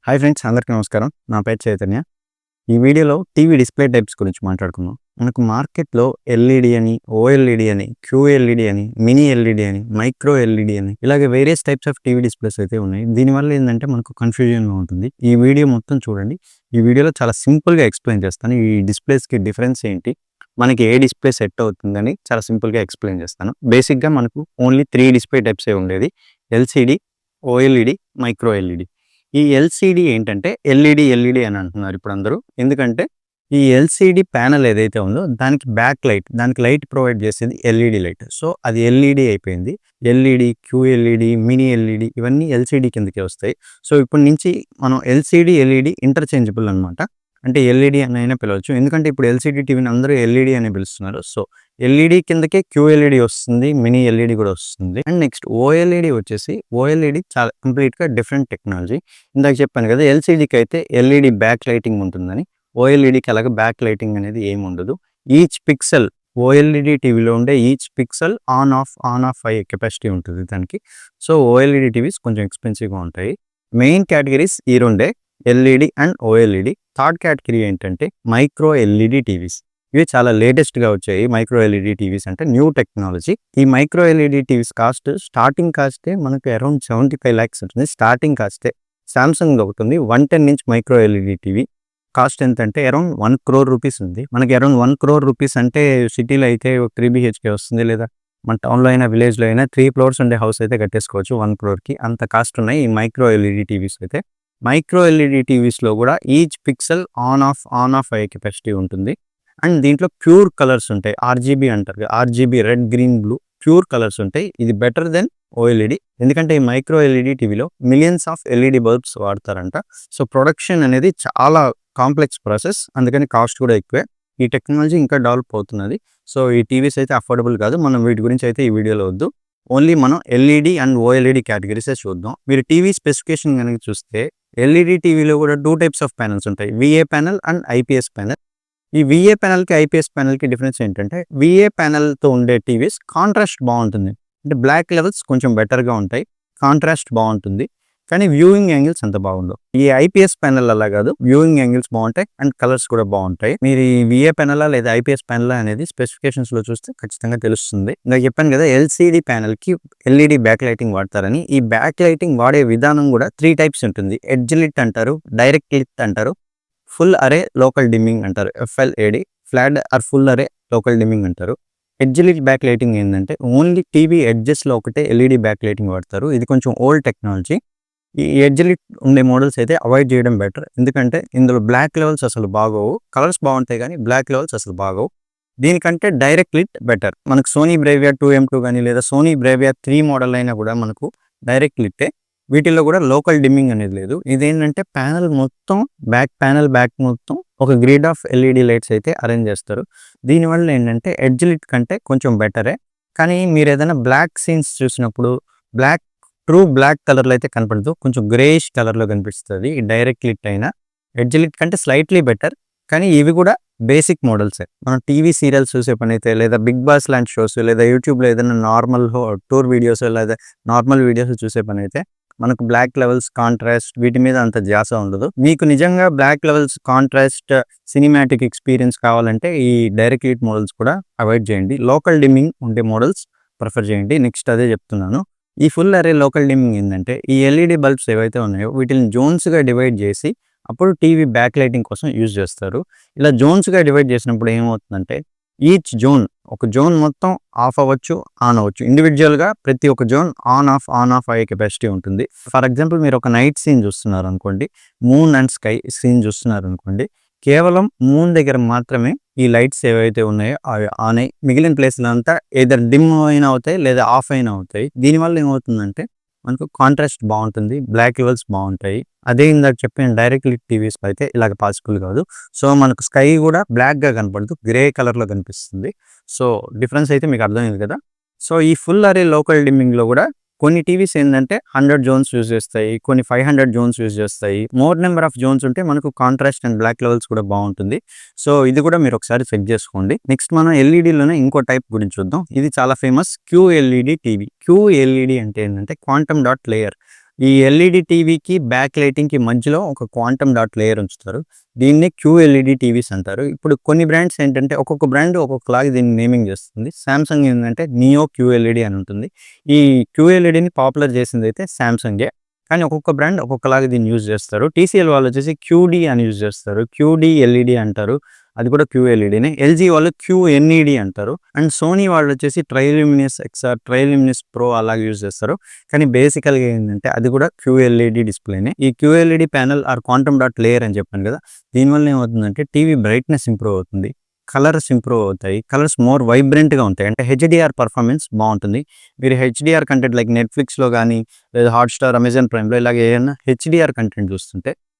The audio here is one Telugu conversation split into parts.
హాయ్ ఫ్రెండ్స్, అందరికీ నమస్కారం. నా పేరు చైతన్య. ఈ వీడియోలో టీవీ డిస్‌ప్లే టైప్స్ గురించి మాట్లాడుకుందాం. మనకు మార్కెట్‌లో ఎల్ఈడీ అని, ఓఎల్ఈడీ అని, క్యూఎల్ఈడీ అని, మినీ ఎల్ఈడీ అని, మైక్రో ఎల్ఈడీ అని ఇలాగ various types of TV displays అయితే ఉన్నాయి. దీనివల్ల ఏందంటే మనకు కన్‌ఫ్యూజన్‌గా ఉంటుంది. ఈ వీడియో మొత్తం చూడండి. ఈ వీడియోలో చాలా సింపుల్‌గా ఎక్స్‌ప్లెయిన్ చేస్తాను. ఈ డిస్‌ప్లేస్‌కి డిఫరెన్స్ ఏంటి? మనకి ఏ డిస్‌ప్లే సెట్ అవుతుందని చాలా సింపుల్‌గా ఎక్స్‌ప్లెయిన్ చేస్తాను. బేసిక్‌గా మనకు ఓన్లీ 3 డిస్‌ప్లే టైప్సే ఉండేది. LCD, OLED, micro LED. ఈ ఎల్‌సీడీ ఏంటంటే ఎల్ఈడీ అని అంటున్నారు ఇప్పుడు అందరూ. ఎందుకంటే ఈ ఎల్‌సీడీ ప్యానెల్ ఏదైతే ఉందో దానికి బ్యాక్ లైట్, దానికి లైట్ ప్రొవైడ్ చేసేది ఎల్ఈడీ లైట్. సో అది ఎల్ఈడీ అయిపోయింది. ఎల్ఈడీ, క్యూఎల్ఈడీ, మినీ ఎల్ఈడీ ఇవన్నీ ఎల్‌సీడీ కిందకే వస్తాయి. సో ఇప్పటి నుంచి మనం ఎల్‌సీడీ, ఎల్ఈడీ ఇంటర్చేంజబుల్ అనమాట. అంటే ఎల్ఈడీ అనైనా పిలవచ్చు. ఎందుకంటే ఇప్పుడు ఎల్‌సీడీ టీవీని అందరూ ఎల్ఈడీ అనే పిలుస్తున్నారు. సో ఎల్ఈడీ కిందకే క్యూఎల్ఈడీ వస్తుంది. మినీ ఎల్ఈడీ కూడా వస్తుంది. అండ్ నెక్స్ట్ ఓఎల్ఈడీ వచ్చేసి ఓఎల్ఈడీ చాలా కంప్లీట్‌గా డిఫరెంట్ టెక్నాలజీ. ఇందాక చెప్పాను కదా, ఎల్‌సీడీకి అయితే ఎల్ఈడీ బ్యాక్ లైటింగ్ ఉంటుందని. ఓఎల్ఈడీకి అలాగా బ్యాక్ లైటింగ్ అనేది ఏమి ఉండదు. ఈచ్ పిక్సెల్ ఓఎల్ఈడీ టీవీలో ఉండే ఈచ్ పిక్సెల్ ఆన్ ఆఫ్ అయ్యే కెపాసిటీ ఉంటుంది దానికి. సో ఓఎల్ఈడీ టీవీస్ కొంచెం ఎక్స్‌పెన్సివ్‌గా ఉంటాయి. మెయిన్ కేటగిరీస్ ఈ రెండే, LED and OLED. Third category ఏంటంటే మైక్రో ఎల్ఈడీ టీవీస్. ఇవి చాలా లేటెస్ట్‌గా వచ్చాయి. మైక్రో ఎల్ఈడీ టీవీస్ అంటే న్యూ టెక్నాలజీ. ఈ మైక్రో ఎల్ఈడీ టీవీస్ స్టార్టింగ్ కాస్టే మనకు అరౌండ్ 75 లాక్స్ ఉంటుంది. స్టార్టింగ్ కాస్టే సామ్‌సంగ్‌ది ఒకటి ఉంది. 110 inch micro LED TV. Cost ఎంతంటే అరౌండ్ 1 క్రోర్ రూపీస్ ఉంది. మనకి అరౌండ్ 1 క్రోర్ రూపీస్ అంటే సిటీలో అయితే 3 బీహెచ్‌కే వస్తుంది. లేదా మన టౌన్‌లో అయినా, విలేజ్‌లో అయినా 3 ఫ్లోర్స్ ఉండే హౌస్ అయితే కట్టేసుకోవచ్చు 1 క్రోర్‌కి. అంత కాస్ట్ ఉన్నాయి ఈ మైక్రో ఎల్ఈడీ టీవీస్ అయితే. మైక్రో ఎల్ఈడీ టీవీస్‌లో కూడా ఈచ్ పిక్సెల్ ఆన్ ఆఫ్ అయ్యే కెపాసిటీ ఉంటుంది. అండ్ దీంట్లో ప్యూర్ కలర్స్ ఉంటాయి. ఆర్‌జీబీ అంటారు. RGB red, green, blue pure colours ఉంటాయి. ఇది బెటర్ దెన్ ఓఎల్ఈడీ. ఎందుకంటే ఈ మైక్రో ఎల్ఈడీ టీవీలో మిలియన్స్ ఆఫ్ ఎల్ఈడీ బల్బ్స్ వాడతారంట. సో ప్రొడక్షన్ అనేది చాలా కాంప్లెక్స్ ప్రాసెస్. అందుకని కాస్ట్ కూడా ఎక్కువే. ఈ టెక్నాలజీ ఇంకా డెవలప్ అవుతున్నది. సో ఈ టీవీస్ అయితే అఫోర్డబుల్ కాదు. మనం వీటి గురించి అయితే ఈ వీడియోలో వద్దు. ఓన్లీ మనం ఎల్ఈడీ అండ్ ఓఎల్ఈడీ కేటగిరీసే చూద్దాం. మీరు టీవీ స్పెసిఫికేషన్ గనుక చూస్తే ఎల్ఈడీ టీవీలో కూడా 2 టైప్స్ ఆఫ్ ప్యానెల్స్ ఉంటాయి. వీఏ ప్యానెల్ అండ్ ఐపీఎస్ ప్యానెల్. ఈ వీఏ ప్యానెల్‌కి, ఐపీఎస్ ప్యానెల్‌కి డిఫరెన్స్ ఏంటంటే వీఏ ప్యానెల్‌తో ఉండే టీవీస్ కాంట్రాస్ట్ బావుంటుంది. అంటే బ్లాక్ లెవెల్స్ కొంచెం బెటర్‌గా ఉంటాయి. కాంట్రాస్ట్ బావుంటుంది. కానీ వ్యూయింగ్ యాంగిల్స్ అంత బాగుండవు. ఈ ఐపీఎస్ ప్యానెల్ అలా కాదు. వ్యూయింగ్ యాంగిల్స్ బావుంటాయి అండ్ కలర్స్ కూడా బావుంటాయి. మీరు ఈ వీఏ ప్యానెలా లేదా ఐపీఎస్ ప్యానెలా అనేది స్పెసిఫికేషన్స్‌లో చూస్తే ఖచ్చితంగా తెలుస్తుంది. ఇందాక చెప్పాను కదా, ఎల్‌సీడీ ప్యానెల్‌కి ఎల్ఈడీ బ్యాక్ లైటింగ్ వాడతారని. ఈ బ్యాక్ లైటింగ్ వాడే విధానం కూడా 3 టైప్స్ ఉంటుంది. ఎడ్జ్ లిట్ అంటారు, డైరెక్ట్ లిట్ అంటారు, ఫుల్ అరే లోకల్ డిమ్మింగ్ అంటారు. ఎఫ్ఎల్ఏడి, ఫ్లాట్ ఆర్ ఫుల్ అరే లోకల్ డిమ్మింగ్ అంటారు. ఎడ్జ్ లిట్ బ్యాక్ లైటింగ్ ఏంటంటే ఓన్లీ టీవీ ఎడ్జెస్‌లో ఒకటే ఎల్ఈడీ బ్యాక్ లైటింగ్ వాడతారు. ఇది కొంచెం ఓల్డ్ టెక్నాలజీ. ఈ ఎడ్జ్ లిట్ ఉండే మోడల్స్ అయితే అవాయిడ్ చేయడం బెటర్. ఎందుకంటే ఇందులో బ్లాక్ లెవెల్స్ అసలు బాగోవు. కలర్స్ బాగుంటాయి కానీ బ్లాక్ లెవెల్స్ అసలు బాగోవు. దీనికంటే డైరెక్ట్ లిట్ బెటర్. మనకు సోనీ బ్రేవియా 2M2 కానీ లేదా సోనీ బ్రేవియా 3 మోడల్ అయినా కూడా మనకు డైరెక్ట్ లిట్టే. వీటిల్లో కూడా లోకల్ డిమ్మింగ్ అనేది లేదు. ఇదేంటంటే ప్యానెల్ మొత్తం బ్యాక్ మొత్తం ఒక గ్రిడ్ ఆఫ్ ఎల్ఈడీ లైట్స్ అయితే అరేంజ్ చేస్తారు. దీనివల్ల ఏంటంటే ఎడ్జ్ లిట్ కంటే కొంచెం బెటరే. కానీ మీరు ఏదైనా బ్లాక్ సీన్స్ చూసినప్పుడు ట్రూ బ్లాక్ కలర్‌లో అయితే కనపడదు. కొంచెం గ్రేయిష్ కలర్‌లో కనిపిస్తది. ఈ డైరెక్ట్ లిట్ అయినా ఎడ్జ్ లిట్ కంటే స్లైట్లీ బెటర్. కానీ ఇవి కూడా బేసిక్ మోడల్సే. మనం టీవీ సీరియల్స్ చూసే పనైతే లేదా బిగ్ బాస్ లాంటి షోస్ లేదా యూట్యూబ్‌లో ఏదైనా నార్మల్ టూర్ వీడియోస్ లేదా నార్మల్ వీడియోస్ చూసే పనైతే మనకు బ్లాక్ లెవెల్స్, కాంట్రాస్ట్ వీటి మీద అంత ధ్యాస ఉండదు. మీకు నిజంగా black levels, contrast, cinematic experience కావాలంటే ఈ డైరెక్ట్ లిట్ మోడల్స్ కూడా అవాయిడ్ చేయండి. లోకల్ డిమ్మింగ్ ఉండే మోడల్స్ ప్రిఫర్ చేయండి. నెక్స్ట్ అదే చెప్తున్నాను. ఈ ఫుల్ అరే లోకల్ డిమ్మింగ్ ఏంటంటే ఈ ఎల్ఈడీ బల్బ్స్ ఏవైతే ఉన్నాయో వీటిని జోన్స్‌గా డివైడ్ చేసి అప్పుడు టీవీ బ్యాక్ లైటింగ్ కోసం యూజ్ చేస్తారు. ఇలా జోన్స్‌గా డివైడ్ చేసినప్పుడు ఏమవుతుందంటే ఈచ్ జోన్, ఒక జోన్ మొత్తం ఆఫ్ అవ్వచ్చు, ఆన్ అవ్వచ్చు. ఇండివిడ్యువల్‌గా ప్రతి ఒక్క జోన్ ఆన్ ఆఫ్ అయ్యే కెపాసిటీ ఉంటుంది. ఫర్ ఎగ్జాంపుల్ మీరు ఒక నైట్ సీన్ చూస్తున్నారనుకోండి, మూన్ అండ్ స్కై సీన్ చూస్తున్నారనుకోండి, కేవలం మూన్ దగ్గర మాత్రమే ఈ లైట్స్ ఏవైతే ఉన్నాయో అవి ఆన్ అయ్యి మిగిలిన ప్లేస్‌లంతా ఎయిదర్ డిమ్ అయినా అవుతాయి లేదా ఆఫ్ అయినా అవుతాయి. దీనివల్ల ఏమవుతుందంటే మనకు కాంట్రాస్ట్ బావుంటుంది, బ్లాక్ లెవెల్స్ బావుంటాయి. అదే ఇందాక చెప్పిన డైరెక్ట్ లిట్ టీవీస్‌లో అయితే ఇలాగ పాసిబుల్ కాదు. సో మనకు స్కై కూడా బ్లాక్‌గా కనపడదు, గ్రే కలర్‌లో కనిపిస్తుంది. సో డిఫరెన్స్ అయితే మీకు అర్థమైంది కదా. సో ఈ ఫుల్ అరే లోకల్ డిమ్మింగ్‌లో కూడా కొన్ని టీవీస్ ఏందంటే 100 జోన్స్ యూజ్ చేస్తాయి. కొన్ని 500 జోన్స్ యూజ్ చేస్తాయి. మోర్ నెంబర్ ఆఫ్ జోన్స్ ఉంటే మనకు కాంట్రాస్ట్ అండ్ బ్లాక్ లెవెల్స్ కూడా బావుంటుంది. సో ఇది కూడా మీరు ఒకసారి చెక్ చేసుకోండి. నెక్స్ట్ మనం ఎల్ఈడీలోనే ఇంకో టైప్ గురించి చూద్దాం. ఇది చాలా ఫేమస్, క్యూఎల్ఈడీ టీవీ. క్యూఎల్ఈడీ అంటే ఏంటంటే క్వాంటమ్ డాట్ లేయర్. ఈ ఎల్ఈడి టీవీకి బ్యాక్ లైటింగ్కి మధ్యలో ఒక క్వాంటమ్ డాట్ లేయర్ ఉంచుతారు. దీన్ని క్యూఎల్ఈడి టీవీస్ అంటారు. ఇప్పుడు కొన్ని బ్రాండ్స్ ఏంటంటే ఒక్కొక్క బ్రాండ్ ఒక్కొక్కలాగా దీన్ని నేమింగ్ చేస్తుంది. సామ్సంగ్ ఏంటంటే నియో క్యూఎల్ఈడి అని ఉంటుంది. ఈ క్యూఎల్ఈడిని పాపులర్ చేసింది అయితే సామ్సంగే. కానీ ఒక్కొక్క బ్రాండ్ ఒక్కొక్కలాగా దీన్ని యూజ్ చేస్తారు. టీసీఎల్ వాళ్ళు వచ్చేసి క్యూడీ అని యూజ్ చేస్తారు. క్యూడీ ఎల్ఈడి అంటారు. అది కూడా క్యూఎల్ఈడినే. ఎల్జీ వాళ్ళు క్యూఎన్ఈడి అంటారు. అండ్ సోనీ వాళ్ళు వచ్చేసి ట్రైల్యూమినస్ ఎక్స్ఆర్, ట్రైల్యూమినస్ ప్రో అలాగే యూజ్ చేస్తారు. కానీ బేసికల్గా ఏంటంటే అది కూడా క్యూఎల్ఈడి డిస్ప్లేనే. ఈ QLED panel are quantum dot layer అని చెప్పాను కదా, దీనివల్ల ఏమవుతుందంటే టీవీ బ్రైట్నెస్ ఇంప్రూవ్ అవుతుంది, కలర్స్ ఇంప్రూవ్ అవుతాయి, కలర్స్ మోర్ వైబ్రెంట్గా ఉంటాయి. అంటే హెచ్డిఆర్ పర్ఫార్మెన్స్ బాగుంటుంది. మీరు హెచ్డిఆర్ కంటెంట్ లైక్ నెట్ఫ్లిక్స్లో కానీ లేదా హాట్స్టార్, అమెజాన్ ప్రైమ్లో ఇలాగ ఏదైనా హెచ్డిఆర్ కంటెంట్ చూస్తుంటే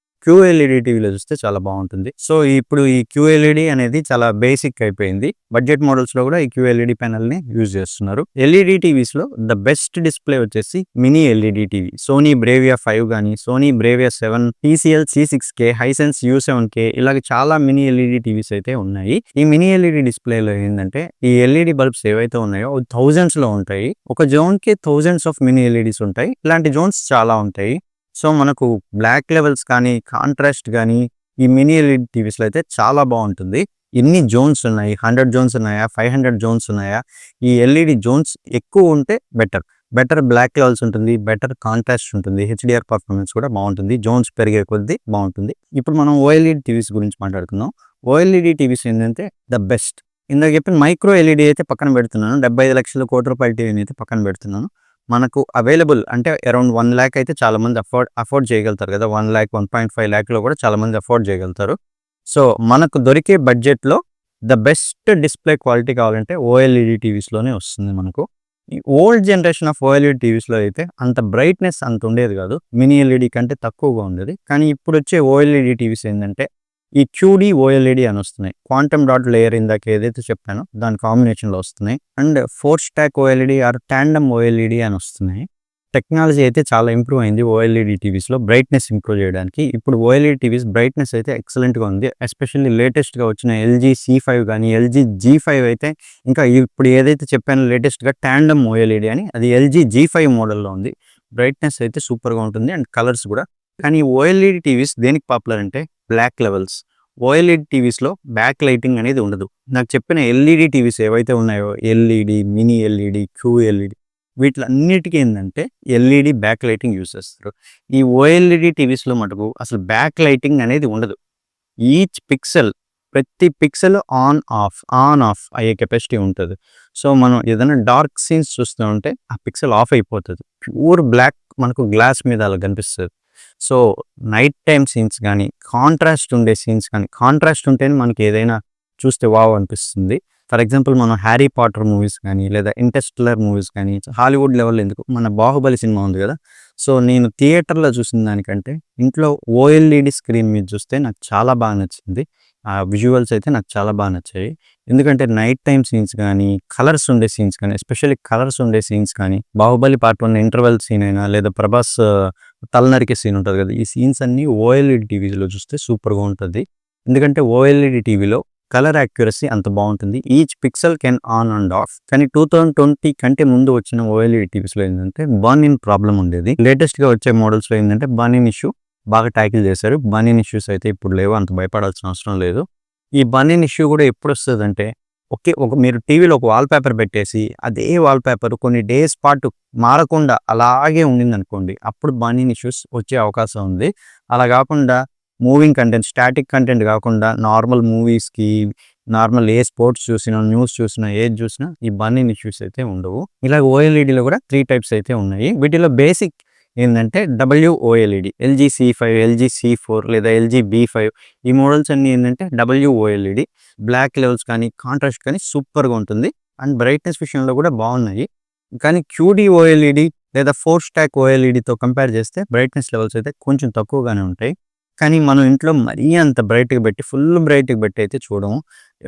క్యూఎల్ఈడి టీవీలో చూస్తే చాలా బాగుంటుంది. సో ఇప్పుడు ఈ క్యూఎల్ఈడి అనేది చాలా బేసిక్ అయిపోయింది. బడ్జెట్ మోడల్స్లో కూడా ఈ క్యూఎల్ఈడి ప్యానల్ని యూజ్ చేస్తున్నారు. ఎల్ఈడి టీవీస్లో ద బెస్ట్ డిస్ప్లే వచ్చేసి mini LED TV. Sony Bravia 5 కానీ, Sony Bravia 7, TCL C6K, Hisense U7K ఇలాగ చాలా మినీ ఎల్ఈడి టీవీస్ అయితే ఉన్నాయి. ఈ మినీ ఎల్ఈడి డిస్ప్లేలో ఏంటంటే ఈ ఎల్ఈడి బల్బ్స్ ఏవైతే ఉన్నాయో థౌజండ్స్లో ఉంటాయి. ఒక జోన్కి థౌజండ్స్ ఆఫ్ మినీ ఎల్ఈడీస్ ఉంటాయి. ఇలాంటి జోన్స్ చాలా ఉంటాయి. సో మనకు బ్లాక్ లెవెల్స్ కానీ, కాంట్రాస్ట్ కానీ ఈ మినీ ఎల్ఈడి టీవీస్లో అయితే చాలా బాగుంటుంది. ఎన్ని జోన్స్ ఉన్నాయి, 100 జోన్స్ ఉన్నాయా, 500 జోన్స్ ఉన్నాయా? ఈ ఎల్ఈడి జోన్స్ ఎక్కువ ఉంటే బెటర్ బ్లాక్ లెవెల్స్ ఉంటుంది, బెటర్ కాంట్రాస్ట్ ఉంటుంది, హెచ్డిఆర్ పర్ఫార్మెన్స్ కూడా బాగుంటుంది. జోన్స్ పెరిగే కొద్దీ బాగుంటుంది. ఇప్పుడు మనం ఓఎల్ఈడి టీవీస్ గురించి మాట్లాడుకుందాం. ఓఎల్ఈడి టీవీస్ ఏంటంటే ద బెస్ట్. ఇందాక చెప్పిన మైక్రో ఎల్ఈడి అయితే పక్కన పెడుతున్నాను, 75 లక్షల కోటి రూపాయల టీవీని అయితే పక్కన పెడుతున్నాను. మనకు అవైలబుల్ అంటే అరౌండ్ 1 lakh అయితే చాలామంది అఫోర్డ్ చేయగలుగుతారు కదా. 1 lakh, 1.5 lakhలో కూడా చాలామంది అఫోర్డ్ చేయగలుగుతారు. సో మనకు దొరికే బడ్జెట్లో ద బెస్ట్ డిస్ప్లే క్వాలిటీ కావాలంటే ఓఎల్ఈడి టీవీస్లోనే వస్తుంది మనకు. ఈ ఓల్డ్ జనరేషన్ ఆఫ్ ఓఎల్ఈడి టీవీస్లో అయితే అంత బ్రైట్నెస్ అంత ఉండేది కాదు, మినీ ఎల్ఈడి కంటే తక్కువగా ఉండేది. కానీ ఇప్పుడు వచ్చే ఓఎల్ఈడి టీవీస్ ఏంటంటే ఈ క్యూడీ ఓఎల్ఈడి అని వస్తున్నాయి. క్వాంటమ్ డాట్ లేయర్ ఇందాక ఏదైతే చెప్పానో దాని కాంబినేషన్లో వస్తున్నాయి. And 4 stack OLED or tandem OLED అని వస్తున్నాయి. టెక్నాలజీ అయితే చాలా ఇంప్రూవ్ అయింది ఓఎల్ఈడి టీవీస్లో బ్రైట్నెస్ ఇంప్రూవ్ చేయడానికి. ఇప్పుడు ఓఎల్ఈడి టీవీస్ బ్రైట్నెస్ అయితే ఎక్సలెంట్గా ఉంది. ఎస్పెషల్లీ లేటెస్ట్గా వచ్చిన ఎల్జీ C5 కానీ, ఎల్జీ G5 అయితే ఇంకా ఇప్పుడు ఏదైతే చెప్పానో లేటెస్ట్గా టాండమ్ ఓఎల్ఈడి అని, అది ఎల్జీ G5 మోడల్లో ఉంది. బ్రైట్నెస్ అయితే సూపర్గా ఉంటుంది అండ్ కలర్స్ కూడా. కానీ ఓఎల్ఈడి టీవీస్ దేనికి పాపులర్ అంటే బ్లాక్ లెవెల్స్. ఓఎల్ఈడి టీవీస్లో బ్యాక్ లైటింగ్ అనేది ఉండదు. నాకు చెప్పిన ఎల్ఈడి టీవీస్ ఏవైతే ఉన్నాయో ఎల్ఈడి, మినీ ఎల్ఈడి, క్యూఎల్ఈడి వీటిలన్నిటికీ ఏంటంటే ఎల్ఈడి బ్యాక్ లైటింగ్ యూజ్ చేస్తారు. ఈ ఓఎల్ఈడి టీవీస్లో మటుకు అసలు బ్యాక్ లైటింగ్ అనేది ఉండదు. ఈచ్ పిక్సెల్, ప్రతి పిక్సెల్ ఆన్ ఆఫ్ అయ్యే కెపాసిటీ ఉంటుంది. సో మనం ఏదైనా డార్క్ సీన్స్ చూస్తూ ఉంటే ఆ పిక్సెల్ ఆఫ్ అయిపోతుంది. ప్యూర్ బ్లాక్ మనకు గ్లాస్ మీద అలా కనిపిస్తుంది. సో నైట్ టైం సీన్స్ కానీ, కాంట్రాస్ట్ ఉండే సీన్స్ కానీ, కాంట్రాస్ట్ ఉంటేనే మనకి ఏదైనా చూస్తే వావ్ అనిపిస్తుంది. ఫర్ ఎగ్జాంపుల్ మనం హ్యారీ పాటర్ మూవీస్ కానీ లేదా ఇంటర్స్టెల్లర్ మూవీస్ కానీ, హాలీవుడ్ లెవెల్ ఎందుకు, మన బాహుబలి సినిమా ఉంది కదా, సో నేను థియేటర్లో చూసిన దానికంటే ఇంట్లో ఓఎల్ఈడి స్క్రీన్ మీద చూస్తే నాకు చాలా బాగా నచ్చింది. ఆ విజువల్స్ అయితే నాకు చాలా బాగా నచ్చాయి. ఎందుకంటే నైట్ టైం సీన్స్ కానీ, కలర్స్ ఉండే సీన్స్ కానీ, ఎస్పెషల్లీ కలర్స్ ఉండే సీన్స్ కానీ, బాహుబలి పార్ట్ 1 ఇంటర్వెల్ సీన్ అయినా లేదా ప్రభాస్ తలనరికే సీన్ ఉంటుంది కదా, ఈ సీన్స్ అన్నీ ఓఎల్ఈడి టీవీలో చూస్తే సూపర్గా ఉంటుంది. ఎందుకంటే ఓఎల్ఈడి టీవీలో కలర్ యాక్యురసీ అంత బాగుంటుంది. Each pixel can on and of. కానీ 2020 కంటే ముందు వచ్చిన ఓఎల్ఈడి టీవీస్లో ఏంటంటే బర్న్ ఇన్ ప్రాబ్లం ఉండేది. లేటెస్ట్గా వచ్చే మోడల్స్లో ఏంటంటే బర్న్ ఇన్ ఇష్యూ బాగా ట్యాకిల్ చేశారు. బర్న్ ఇన్ ఇష్యూస్ అయితే ఇప్పుడు లేవు, అంత భయపడాల్సిన అవసరం లేదు. ఈ బర్న్ ఇన్ ఇష్యూ కూడా ఎప్పుడు వస్తుందంటే మీరు టీవీలో ఒక వాల్ పేపర్ పెట్టేసి అదే వాల్ పేపర్ కొన్ని డేస్ పాటు మారకుండా అలాగే ఉండింది అనుకోండి, అప్పుడు బర్న్ ఇన్ ఇష్యూస్ వచ్చే అవకాశం ఉంది. అలా కాకుండా మూవింగ్ కంటెంట్, స్టాటిక్ కంటెంట్ కాకుండా నార్మల్ మూవీస్కి, నార్మల్ ఏ స్పోర్ట్స్ చూసినా, న్యూస్ చూసినా, ఏది చూసినా ఈ బర్న్ ఇన్ ఇష్యూస్ అయితే ఉండవు. ఇలా ఓఎల్ఈడిలో కూడా 3 types అయితే ఉన్నాయి. వీటిలో బేసిక్ ఏంటంటే WOLED, LG C5, LG C4 లేదా LG B5 ఈ మోడల్స్ అన్నీ ఏంటంటే WOLED. బ్లాక్ లెవెల్స్ కానీ, కాంట్రాస్ట్ కానీ సూపర్గా ఉంటుంది అండ్ బ్రైట్నెస్ విషయంలో కూడా బాగున్నాయి. కానీ QD OLED లేదా 4 stack OLEDతో కంపేర్ చేస్తే బ్రైట్నెస్ లెవెల్స్ అయితే కొంచెం తక్కువగానే ఉంటాయి. కానీ మనం ఇంట్లో మరీ అంత బ్రైట్గా పెట్టి, ఫుల్ బ్రైట్గా పెట్టి అయితే చూడము.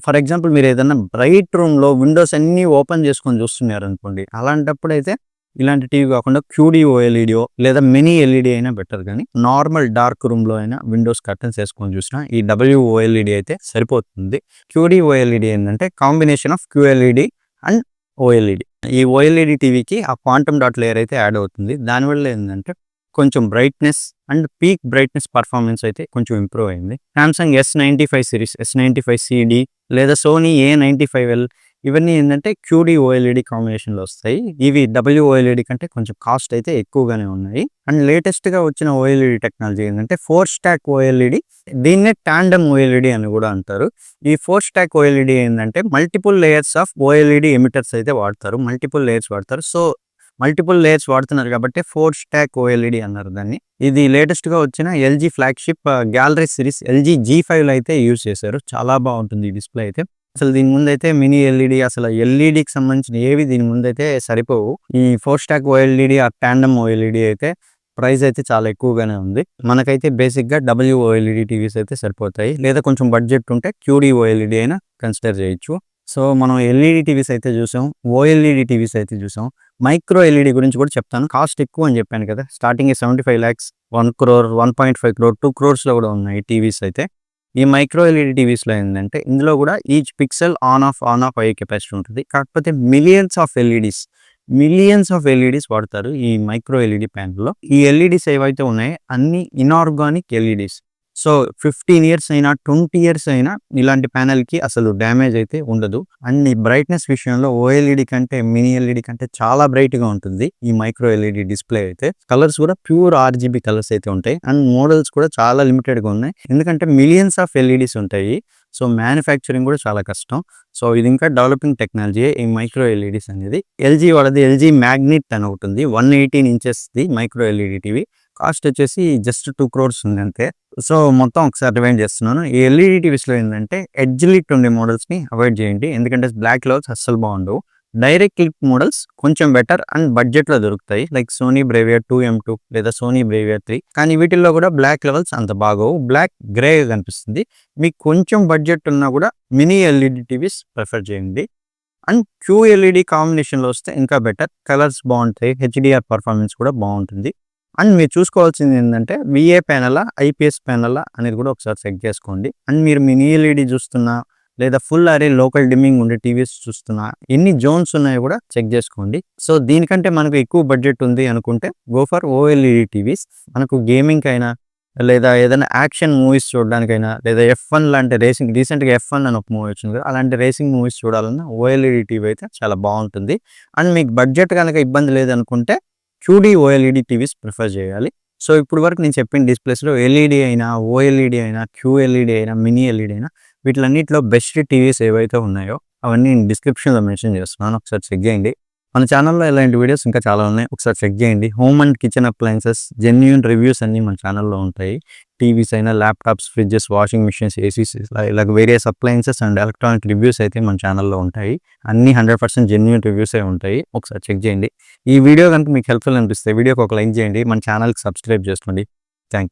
ఫర్ ఎగ్జాంపుల్ మీరు ఏదైనా బ్రైట్ రూమ్లో విండోస్ అన్నీ ఓపెన్ చేసుకొని చూస్తున్నారు అనుకోండి, అలాంటప్పుడు అయితే ఇలాంటి టీవీ కాకుండా QD OLED లేదా మినీ ఎల్ఈడి అయినా బెటర్. కానీ నార్మల్ డార్క్ రూమ్లో అయినా విండోస్ కర్టన్స్ వేసుకొని చూసినా ఈ WOLED అయితే సరిపోతుంది. QD OLED ఏంటంటే combination of QLED and OLED. ఈ OLED టీవీకి ఆ క్వాంటమ్ డాట్ లేయర్ అయితే యాడ్ అవుతుంది. దానివల్ల ఏంటంటే కొంచెం brightness and peak brightness performance అయితే కొంచెం ఇంప్రూవ్ అయింది. సామ్సంగ్ S95 సిరీస్, S95CD లేదా సోనీ A95L ఇవన్నీ ఏంటంటే QD OLED కాంబినేషన్లో వస్తాయి. ఇవి WOLED కంటే కొంచెం కాస్ట్ అయితే ఎక్కువగానే ఉన్నాయి. అండ్ లేటెస్ట్గా వచ్చిన OLED టెక్నాలజీ ఏంటంటే 4 స్టాక్ OLED, దీన్నే టాండమ్ OLED అని కూడా అంటారు. ఈ 4 స్టాక్ OLED ఏంటంటే multiple layers of OLED emitters అయితే వాడతారు, మల్టిపుల్ లేయర్స్ వాడతారు. సో మల్టిపుల్ లేయర్స్ వాడుతున్నారు కాబట్టి 4 స్టాక్ OLED అన్నారు దాన్ని. ఇది లేటెస్ట్గా వచ్చిన LG flagship gallery series LG G5లో అయితే యూజ్ చేశారు. చాలా బాగుంటుంది ఈ డిస్ప్లే అయితే. అసలు దీని ముందైతే మినీ ఎల్ఈడి, అసలు ఎల్ఈడికి సంబంధించిన ఏవి దీని ముందైతే సరిపోవు. ఈ 4 స్టాక్ OLED ఆ టాండమ్ OLED అయితే ప్రైస్ అయితే చాలా ఎక్కువగానే ఉంది. మనకైతే బేసిక్గా WOLED టీవీస్ అయితే సరిపోతాయి, లేదా కొంచెం బడ్జెట్ ఉంటే QD OLED అయినా కన్సిడర్ చేయొచ్చు. సో మనం ఎల్ఈడి టీవీస్ అయితే చూసాం, OLED టీవీస్ అయితే చూసాం. మైక్రో ఎల్ఈడి గురించి కూడా చెప్తాను. కాస్ట్ ఎక్కువ అని చెప్పాను కదా, starting 75 lakhs, 1 crore, 1.5 crore, 2 crores కూడా ఉన్నాయి టీవీస్ అయితే. ఈ మైక్రో ఎల్ఈడి టీవీస్లో ఏంటంటే ఇందులో కూడా ఈచ్ పిక్సెల్ ఆన్ ఆఫ్ అయ్యే కెపాసిటీ ఉంటుంది. కాకపోతే మిలియన్స్ ఆఫ్ ఎల్ఈడీస్ వాడతారు ఈ మైక్రో ఎల్ఈడి ప్యానల్లో. ఈ ఎల్ఈడీస్ ఏవైతే ఉన్నాయో అన్ని ఇనార్గానిక్ ఎల్ఈడీస్. సో 15 years అయినా 20 years అయినా ఇలాంటి ప్యానెల్కి అసలు డ్యామేజ్ అయితే ఉండదు. అండ్ ఈ బ్రైట్నెస్ విషయంలో OLED కంటే మినీ ఎల్ఈడి కంటే చాలా బ్రైట్గా ఉంటుంది ఈ మైక్రో ఎల్ఈడి డిస్ప్లే అయితే. కలర్స్ కూడా ప్యూర్ RGB కలర్స్ అయితే ఉంటాయి. అండ్ మోడల్స్ కూడా చాలా లిమిటెడ్గా ఉన్నాయి, ఎందుకంటే మిలియన్స్ ఆఫ్ ఎల్ఈడీస్ ఉంటాయి. సో మ్యానుఫ్యాక్చరింగ్ కూడా చాలా కష్టం. సో ఇది ఇంకా డెవలపింగ్ టెక్నాలజీ ఈ మైక్రో ఎల్ఈడీస్ అనేది. LG వాళ్ళది LG మ్యాగ్నెట్ అని ఒకటి ఉంది, 118 inchesది మైక్రో ఎల్ఈడి టీవీ. కాస్ట్ వచ్చేసి జస్ట్ 2 crores ఉంది అంతే. సో మొత్తం ఒకసారి రివైండ్ చేస్తున్నాను. ఈ ఎల్ఈడి టీవీస్లో ఏంటంటే ఎడ్జ్ లిట్ ఉండే మోడల్స్ని అవాయిడ్ చేయండి, ఎందుకంటే బ్లాక్ కలర్స్ అస్సలు బాగుండవు. డైరెక్ట్ క్లిక్ మోడల్స్ కొంచెం బెటర్ అండ్ బడ్జెట్లో దొరుకుతాయి, లైక్ సోనీ బ్రేవియర్ 2M2 లేదా సోనీ బ్రేవియర్ 3. కానీ వీటిల్లో కూడా బ్లాక్ లెవెల్స్ అంత బాగోవు, బ్లాక్ గ్రే కనిపిస్తుంది. మీకు కొంచెం బడ్జెట్ ఉన్నా కూడా మినీ ఎల్ఈడి టీవీస్ ప్రిఫర్ చేయండి. అండ్ QLED కాంబినేషన్లో వస్తే ఇంకా బెటర్, కలర్స్ బాగుంటాయి, HDR పర్ఫార్మెన్స్ కూడా బాగుంటుంది. అండ్ మీరు చూసుకోవాల్సింది ఏంటంటే VA ప్యానలా IPS ప్యానలా అనేది కూడా ఒకసారి చెక్ చేసుకోండి. అండ్ మీరు మినీ ఎల్ఈడి చూస్తున్నా లేదా ఫుల్ అరే లోకల్ డిమ్మింగ్ ఉండే టీవీస్ చూస్తున్నా ఎన్ని జోన్స్ ఉన్నాయో కూడా చెక్ చేసుకోండి. సో దీనికంటే మనకు ఎక్కువ బడ్జెట్ ఉంది అనుకుంటే గో ఫర్ OLED టీవీస్. మనకు గేమింగ్ అయినా లేదా ఏదైనా యాక్షన్ మూవీస్ చూడడానికైనా లేదా F1 లాంటి రేసింగ్, రీసెంట్గా F1 అని ఒక మూవీ వచ్చింది కదా, అలాంటి రేసింగ్ మూవీస్ చూడాలన్నా OLED టీవీ అయితే చాలా బాగుంటుంది. అండ్ మీకు బడ్జెట్ కనుక ఇబ్బంది లేదనుకుంటే QD OLED టీవీస్ ప్రిఫర్ చేయాలి. సో ఇప్పుడు వరకు నేను చెప్పిన డిస్ప్లేస్లో LED అయినా OLED అయినా QLED అయినా మినీ ఎల్ఈడి అయినా వీటిలన్నిటిలో బెస్ట్ టీవీస్ ఏవైతే ఉన్నాయో అవన్నీ నేను డిస్క్రిప్షన్లో మెన్షన్ చేస్తున్నాను, ఒకసారి చెక్ చేయండి. మన ఛానల్లో ఇలాంటి వీడియోస్ ఇంకా చాలా ఉన్నాయి, ఒకసారి చెక్ చేయండి. Home and kitchen appliances genuine reviews అన్నీ మన ఛానల్లో ఉంటాయి. టీవీస్ అయినా laptops, fridges, washing machines, ACs, ఇలా various appliances and electronic reviews అయితే మన ఛానల్లో ఉంటాయి. అన్నీ 100% జెన్యూన్ రివ్యూసే ఉంటాయి, ఒకసారి చెక్ చేయండి. ఈ వీడియో కనుక మీకు హెల్ప్ఫుల్ అనిపిస్తే వీడియోకి ఒక లైక్ చేయండి, మన ఛానల్కి సబ్స్క్రైబ్ చేసుకోండి. Thank you.